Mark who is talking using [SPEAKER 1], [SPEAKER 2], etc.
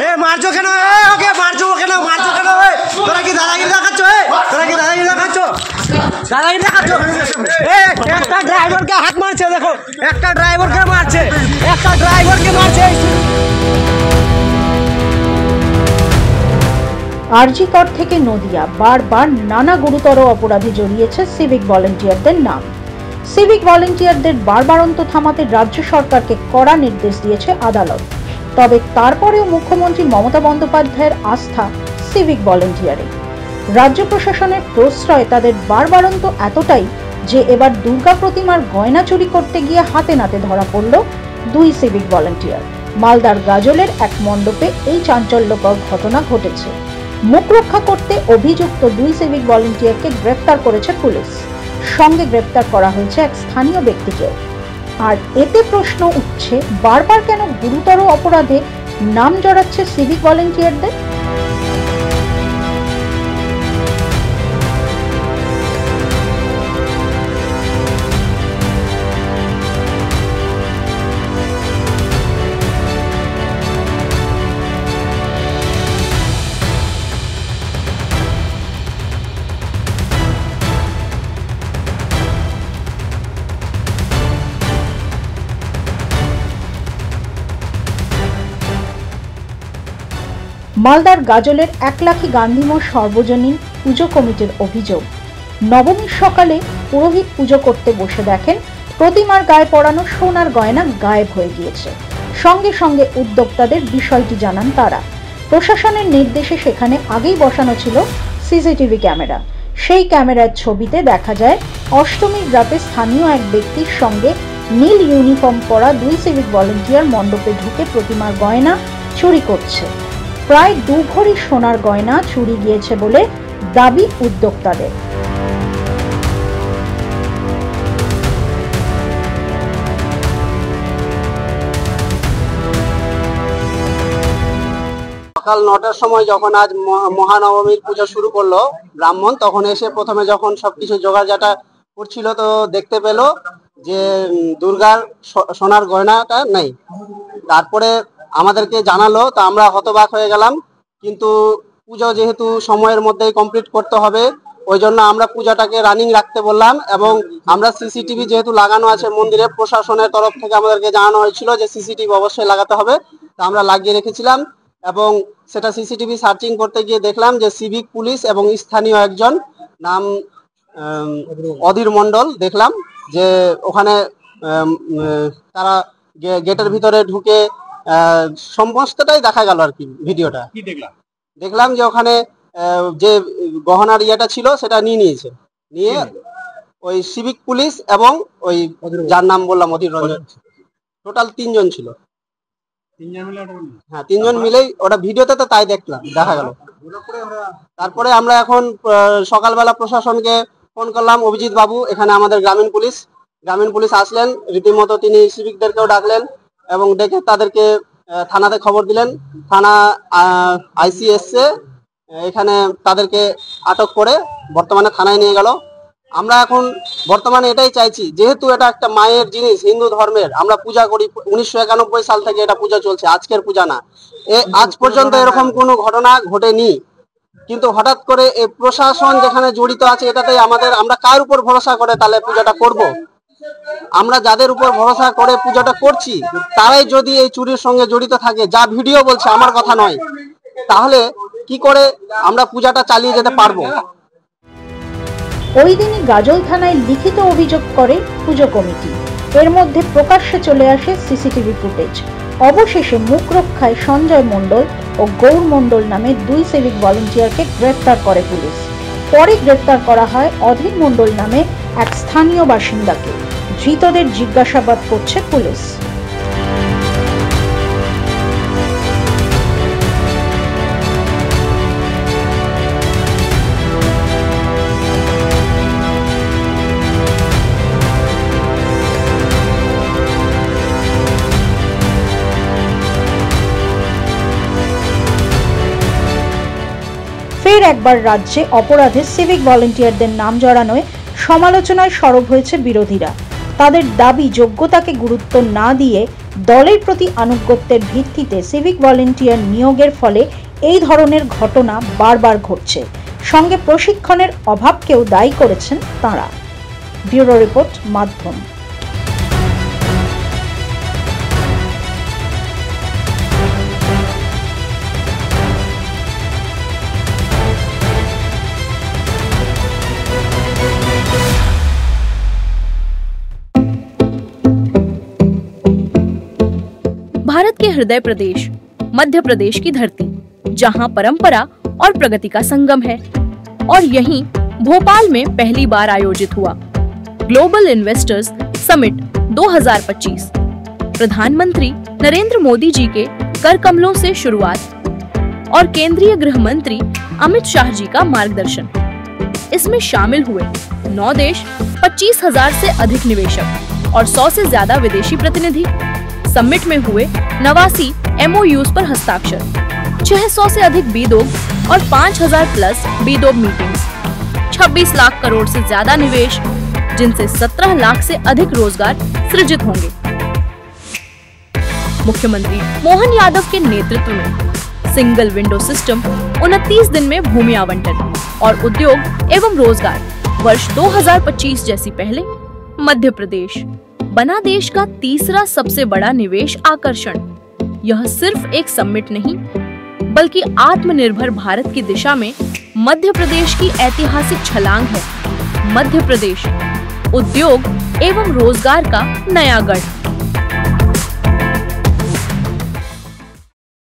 [SPEAKER 1] এ মারছো কেন? ওকে মারছো কেন? মারছো কেন? তোরা কি দাদাগিরি দেখাচ্ছ? তোরা কি দাদাগিরি দেখাচ্ছ? দাদাগিরি দেখাচ্ছ? একটা ড্রাইভারকে হাত মারছে, দেখো একটা ড্রাইভারকে মারছে, একটা ড্রাইভারকে মারছে।
[SPEAKER 2] আরজিকর থেকে নদিয়া বারবার নানা গুরুতর অপরাধে জড়িয়েছে সিভিক ভলেন্টিয়ারদের নাম। সিভিক ভলেন্টিয়ারদের বারবারন্ত থামাতে রাজ্য সরকারকে কড়া নির্দেশ দিয়েছে আদালত। তবে তারপরেও মুখ্যমন্ত্রী মমতা বন্দ্যোপাধ্যায়ের আস্থা সিভিক ভলেন্টিয়ারে। রাজ্য প্রশাসনের প্রশ্রয় তাদের বারবারন্ত এতটাই যে এবার দুর্গা প্রতিমার গয়না চুরি করতে গিয়ে হাতে নাতে ধরা পড়ল দুই সিভিক ভলেন্টিয়ার। মালদার গাজলের এক মণ্ডপে এই চাঞ্চল্যকর ঘটনা ঘটেছে। মুখ রক্ষা করতে অভিযুক্ত দুই সিভিক ভলেন্টিয়ারকে গ্রেফতার করেছে পুলিশ। সঙ্গে গ্রেফতার করা হয়েছে এক স্থানীয় ব্যক্তিকেও। আর এতে প্রশ্ন উঠছে, বারবার কেন গুরুতর অপরাধে নাম জড়াচ্ছে সিভিক ভলেন্টিয়ারদের? মালদার গাজলের একলাখী গান্ধীমোড় সর্বজনীন পুজো কমিটির অভিযোগ, নবমীর সকালে পুরোহিত পুজো করতে বসে দেখেন প্রতিমার গায়ে পরানো সোনার গয়না গায়েব হয়ে গিয়েছে। সঙ্গে সঙ্গে উদ্যোক্তাদের বিষয়টি জানান তারা। প্রশাসনের নির্দেশে সেখানে আগেই বসানো ছিল সিসিটিভি ক্যামেরা। সেই ক্যামেরার ছবিতে দেখা যায় অষ্টমীর রাতে স্থানীয় এক ব্যক্তির সঙ্গে নীল ইউনিফর্ম পরা দুই সিভিক ভলেন্টিয়ার মণ্ডপে ঢুকে প্রতিমার গয়না চুরি করছে। প্রায় 2 ভরি সোনার গয়না চুরি গিয়েছে বলে দাবি উদ্যোক্তাদের।
[SPEAKER 3] সকাল 9টার সময় যখন আজ মহানবমীর পুজো শুরু করলো ব্রাহ্মণ, তখন এসে প্রথমে যখন সবকিছু জোগাড়জাটা করছিল তো দেখতে পেল যে দুর্গার সোনার গয়নাটা নেই। তারপরে আমাদেরকে জানালো, তা আমরা হতবাক হয়ে গেলাম। কিন্তু পুজো যেহেতু সময়ের মধ্যেই কমপ্লিট করতে হবে, ওই জন্য আমরা পূজাটাকে রানিং রাখতে বললাম। এবং আমরা সিসিটিভি যেহেতু লাগানো আছে মন্দিরে, প্রশাসনের তরফ থেকে আমাদেরকে জানানো হয়েছিল যে সিসিটিভি অবশ্যই লাগাতে হবে, তা আমরা লাগিয়ে রেখেছিলাম। এবং সেটা সিসিটিভি সার্চিং করতে গিয়ে দেখলাম যে সিভিক পুলিশ এবং স্থানীয় একজন নাম অধীর মণ্ডল, দেখলাম যে ওখানে তারা গেটের ভিতরে ঢুকে সমস্তটাই দেখা গেল আর কি। ভিডিওটা দেখলাম যে ওখানে যে গহনার ইয়েটা ছিল সেটা নিয়েছে, নিয়ে ওই সিভিক পুলিশ এবং ওই যার নাম বললাম অধীর রঞ্জন, টোটাল 3 জন ছিল। হ্যাঁ, 3 জন মিলেই ওটা ভিডিওতে তো তাই দেখলাম, দেখা গেল। তারপরে আমরা এখন সকালবেলা প্রশাসনকে ফোন করলাম, অভিজিৎ বাবু এখানে আমাদের গ্রামীণ পুলিশ আসলেন, রীতিমতো তিনি সিভিকদেরকেও ডাকলেন এবং ডেকে তাদেরকে থানাতে খবর দিলেন। থানা আইসি এসছে, এখানে তাদেরকে আটক করে বর্তমানে থানায় নিয়ে গেল। আমরা এখন বর্তমানে এটাই চাইছি, যেহেতু এটা একটা মায়ের জিনিস, হিন্দু ধর্মের, আমরা পূজা করি 1991 সাল থেকে এটা পূজা চলছে, আজকের পূজা না। আজ পর্যন্ত এরকম কোনো ঘটনা ঘটেনি, কিন্তু হঠাৎ করে এই প্রশাসন যেখানে জড়িত আছে এটাতেই আমরা কার উপর ভরসা করে তাহলে পূজাটা করব? আমরা যাদের উপর ভরসা করে পূজাটা করছি তারাই যদি এই চুরির সঙ্গে জড়িত থাকে, যা ভিডিও বলছে, আমার কথা নয়, তাহলে কি করে আমরা পূজাটা চালিয়ে যেতে পারবো?
[SPEAKER 2] ওই দিনই গাজল থানায় লিখিত অভিযোগ করে পুজো কমিটি। এর মধ্যে প্রকাশ্যে চলে আসে সিসিটিভি ফুটেজ। অবশেষে মুখ রক্ষায় সঞ্জয় মণ্ডল ও গৌর মণ্ডল নামে দুই সিভিক ভলেন্টিয়ারকে গ্রেফতার করে পুলিশ। পরে গ্রেফতার করা হয় অধীর মণ্ডল নামে এক স্থানীয় বাসিন্দাকে। ধৃতদের জিজ্ঞাসাবাদ করছে পুলিশ। ফের একবার রাজ্যে অপরাধে সিভিক ভলেন্টিয়ারদের নাম জড়ানোয় সমালোচনায় সরব হয়েছে বিরোধীরা। তাদের দাবি যোগ্যতাকে গুরুত্ব না দিয়ে দলের প্রতি আনুগত্যের ভিত্তিতে সিভিক ভলেন্টিয়ার নিয়োগের ফলে এই ধরনের ঘটনা বারবার ঘটছে। সঙ্গে প্রশিক্ষণের অভাবকেও দায়ী করেছেন তাঁরা। ব্যুরো রিপোর্ট, মাধ্যম।
[SPEAKER 4] भारत के हृदय प्रदेश मध्य प्रदेश की धरती, जहां परंपरा और प्रगति का संगम है, और यहीं भोपाल में पहली बार आयोजित हुआ ग्लोबल इन्वेस्टर्स समिट 2025। प्रधानमंत्री नरेंद्र मोदी जी के कर कमलों से शुरुआत और केंद्रीय गृह मंत्री अमित शाह जी का मार्गदर्शन। इसमें शामिल हुए 9 देश, 25,000 से अधिक निवेशक और 100 से ज्यादा विदेशी प्रतिनिधि। समिट में हुए 89 MOUs पर हस्ताक्षर, 600 से अधिक बीदोग और 5,000 प्लस बीदोग मीटिंग्स, 26 लाख करोड़ से ज्यादा निवेश, जिनसे 17 लाख से अधिक रोजगार सृजित होंगे। मुख्यमंत्री मोहन यादव के नेतृत्व में सिंगल विंडो सिस्टम, 29 दिन में भूमि आवंटन और उद्योग एवं रोजगार वर्ष 2025 जैसी पहले मध्य प्रदेश बना देश का तीसरा सबसे बड़ा निवेश आकर्षण। यह सिर्फ एक समिट नहीं, बल्कि आत्मनिर्भर भारत की दिशा में मध्य प्रदेश की ऐतिहासिक छलांग है। मध्य प्रदेश उद्योग एवं रोजगार का नया गढ़।